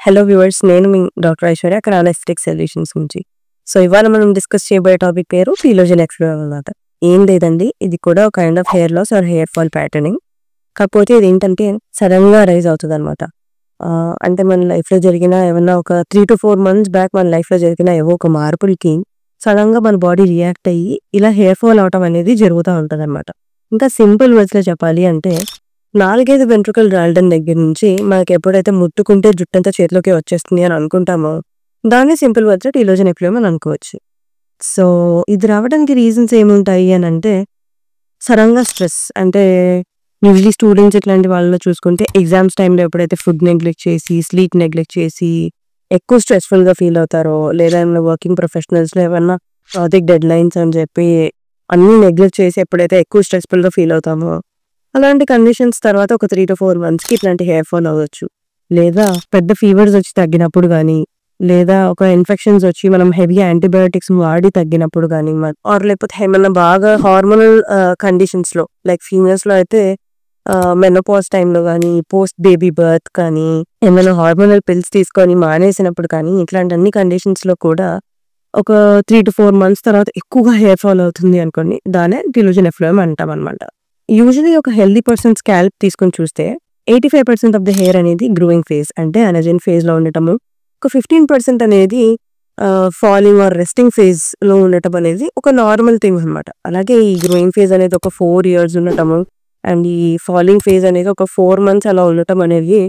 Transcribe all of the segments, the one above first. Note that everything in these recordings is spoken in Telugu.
హలో వ్యూవర్స్, నేను మీ డాక్టర్ ఐశ్వర్య క్రాన్ ఎస్థెటిక్స్ సొల్యూషన్స్ నుంచి. సో ఇవాళ మనం డిస్కస్ చేయబోయే టాపిక్ పేరు టీలోజన్ ఎక్స్ప్లోర్ అన్నమాట. ఏం లేదండి, ఇది కూడా ఒక kind of hair loss or hair fall patterning. కాకపోతే ఇది ఏంటంటే సడన్ గా రైజ్ అవుతుంది అనమాట. అంటే మన లైఫ్లో జరిగిన ఏమన్నా ఒక 3 to 4 months బ్యాక్ మన లైఫ్లో జరిగిన ఏవో ఒక మార్పులకి సడన్ గా మన బాడీ రియాక్ట్ అయ్యి ఇలా హెయిర్ ఫాల్ అవటం అనేది జరుగుతూ ఉంటుంది అనమాట. ఇంకా సింపుల్ వర్డ్స్ లో చెప్పాలి అంటే 4-5 వెంట్రుకలు రాలడం దగ్గర నుంచి మనకి ఎప్పుడైతే ముట్టుకుంటే జుట్టంతా చేతిలోకి వచ్చేస్తుంది అని అనుకుంటామో దాన్ని సింపుల్ వర్డ్స్ టీలోజన్ ఎఫ్లూయం అని అనుకోవచ్చు. సో ఇది రావడానికి రీజన్స్ ఏముంటాయి అని అంటే సడన్గా స్ట్రెస్, అంటే యూజువలీ స్టూడెంట్స్ ఇట్లాంటి వాళ్ళలో చూసుకుంటే ఎగ్జామ్స్ టైంలో ఎప్పుడైతే ఫుడ్ నెగ్లెక్ట్ చేసి స్లీప్ నెగ్లెక్ట్ చేసి ఎక్కువ స్ట్రెస్ఫుల్గా ఫీల్ అవుతారో, లేదా ఏమైనా వర్కింగ్ ప్రొఫెషనల్స్లో ఏమన్నా ప్రాజెక్ట్ డెడ్ లైన్స్ అని చెప్పి అన్నీ నెగ్లెక్ట్ చేసి ఎప్పుడైతే ఎక్కువ స్ట్రెస్ఫుల్గా ఫీల్ అవుతామో అలాంటి కండిషన్స్ తర్వాత ఒక 3 to 4 months ఇట్లాంటి హెయిర్ ఫాల్ అవ్వచ్చు. లేదా పెద్ద ఫీవర్స్ వచ్చి తగ్గినప్పుడు కానీ, లేదా ఒక ఇన్ఫెక్షన్స్ వచ్చి మనం హెవీ యాంటీబయాటిక్స్ వాడి తగ్గినప్పుడు కానీ, ఆర్ లేకపోతే ఏమన్నా బాగా హార్మోనల్ కండిషన్స్లో లైక్ ఫీమేల్స్లో అయితే మెనోపాజ్ టైంలో కానీ, పోస్ట్ బేబీ బర్త్ కానీ, ఏమైనా హార్మోనల్ పిల్స్ తీసుకొని మానేసినప్పుడు కానీ, ఇట్లాంటి అన్ని కండిషన్స్లో కూడా ఒక 3 to 4 months తర్వాత ఎక్కువగా హెయిర్ ఫాల్ అవుతుంది అనుకోండి, దానే టీలోజన్ ఎఫ్లూయం అంటాం అనమాట. యూజువలీ ఒక హెల్దీ పర్సన్ స్కాల్ప్ తీసుకొని చూస్తే 85% ఆఫ్ ద హెయిర్ అనేది గ్రోయింగ్ ఫేజ్, అంటే అనజెన్ ఫేజ్లో ఉండటము, ఒక 15% అనేది ఫాలింగ్ ఆర్ రెస్టింగ్ ఫేజ్లో ఉండటం అనేది ఒక నార్మల్ థింగ్ అనమాట. అలాగే ఈ గ్రోయింగ్ ఫేజ్ అనేది ఒక 4 years ఉండటము అండ్ ఈ ఫాలింగ్ ఫేజ్ అనేది ఒక 4 months అలా ఉండటం అనేది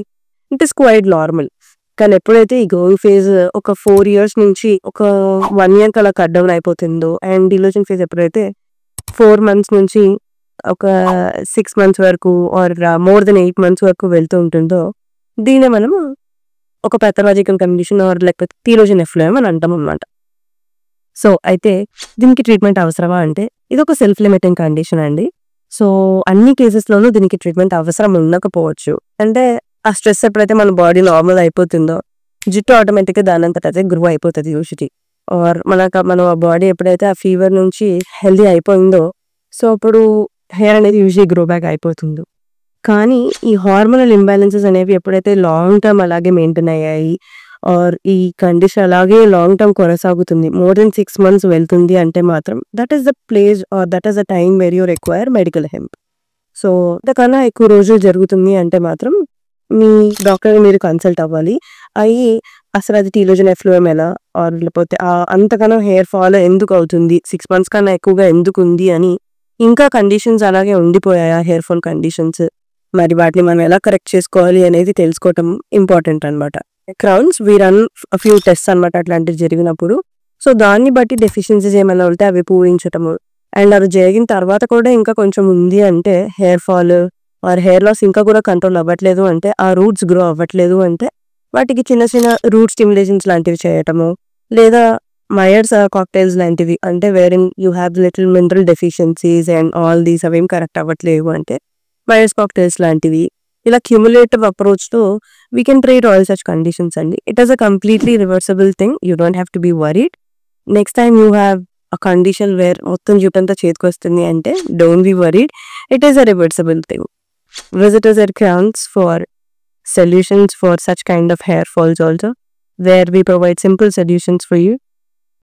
ఇట్ ఇస్ క్వైట్ నార్మల్. కానీ ఎప్పుడైతే ఈ గ్రోయింగ్ ఫేజ్ ఒక 4 years నుంచి ఒక 1 year అలా కట్ డౌన్ అయిపోతుందో అండ్ టీలోజన్ ఫేజ్ ఎప్పుడైతే 4 months నుంచి ఒక 6 months వరకు ఆర్ మోర్ దెన్ 8 months వరకు వెళ్తూ ఉంటుందో దీన్ని మనం ఒక పాథలాజికల్ కండిషన్ ఆర్ లేకపోతే టీలోజన్ ఎఫ్లూయం అని అంటాం అన్నమాట. సో అయితే దీనికి ట్రీట్మెంట్ అవసరమా అంటే ఇది ఒక సెల్ఫ్ లిమిటింగ్ కండిషన్ అండి. సో అన్ని కేసెస్లోనూ దీనికి ట్రీట్మెంట్ అవసరం ఉండకపోవచ్చు. అంటే ఆ స్ట్రెస్ ఎప్పుడైతే మన బాడీ నార్మల్ అయిపోతుందో జుట్టు ఆటోమేటిక్గా దాని అంతటా అయితే గ్రో అయిపోతుంది యూజువల్లీ. ఆర్ మన బాడీ ఎప్పుడైతే ఆ ఫీవర్ నుంచి హెల్దీ అయిపోయిందో సో అప్పుడు హెయిర్ అనేది యూజువల్లీ గ్రో బ్యాక్ అయిపోతుంది. కానీ ఈ హార్మోనల్ ఇంబ్యాలెన్సెస్ అనేవి ఎప్పుడైతే లాంగ్ టర్మ్ అలాగే మెయింటైన్ అయ్యాయి ఆర్ ఈ కండిషన్ అలాగే లాంగ్ టర్మ్ కొనసాగుతుంది, మోర్ దెన్ 6 months వెళ్తుంది అంటే మాత్రం that is the place or that is the time where you require medical help. So అంతకన్నా ఎక్కువ రోజులు జరుగుతుంది అంటే మాత్రం మీ డాక్టర్ని మీరు కన్సల్ట్ అవ్వాలి. అయ్యి అసలు అది టీలోజన్ ఎఫ్లూయం ఎలా ఆర్ లేకపోతే అంతకన్నా హెయిర్ ఫాల్ ఎందుకు అవుతుంది, 6 months కన్నా ఎక్కువగా ఎందుకు ఉంది అని, ఇంకా కండిషన్స్ అలాగే ఉండిపోయాయా హెయిర్ ఫాల్ కండిషన్స్, మరి వాటిని మనం ఎలా కరెక్ట్ చేసుకోవాలి అనేది తెలుసుకోవటం ఇంపార్టెంట్ అనమాట. Crowns we run few test అనమాట అట్లాంటివి జరిగినప్పుడు. సో దాన్ని బట్టి డెఫిషియన్సీస్ ఏమైనా ఉంటే అవి పూరించటము అండ్ అది జరిగిన తర్వాత కూడా ఇంకా కొంచెం ఉంది అంటే hair fall or hair loss ఇంకా కూడా కంట్రోల్ అవ్వట్లేదు అంటే, ఆ రూట్స్ గ్రో అవ్వట్లేదు అంటే వాటికి చిన్న చిన్న రూట్ స్టిమ్యులేషన్స్ లాంటివి చేయటము, లేదా మయర్స్ కాక్టైల్స్ లాంటివి, అంటే wearing you have little mineral deficiencies and all these అవేం కరెక్ట్ అవ్వట్లేవు అంటే మయర్స్ కాక్టైల్స్ లాంటివి, ఇలా క్యూములేటివ్ అప్రోచ్తో we can treat all such conditions అండి. It is a completely reversible thing, you don't have to be worried. Next time you have a condition where మొత్తం జుట్టంతా చేతికి వస్తుంది అంటే don't be worried, it is a reversible thing. Visit us at Crowns for solutions for such kind of hair falls also, where we provide simple solutions for you.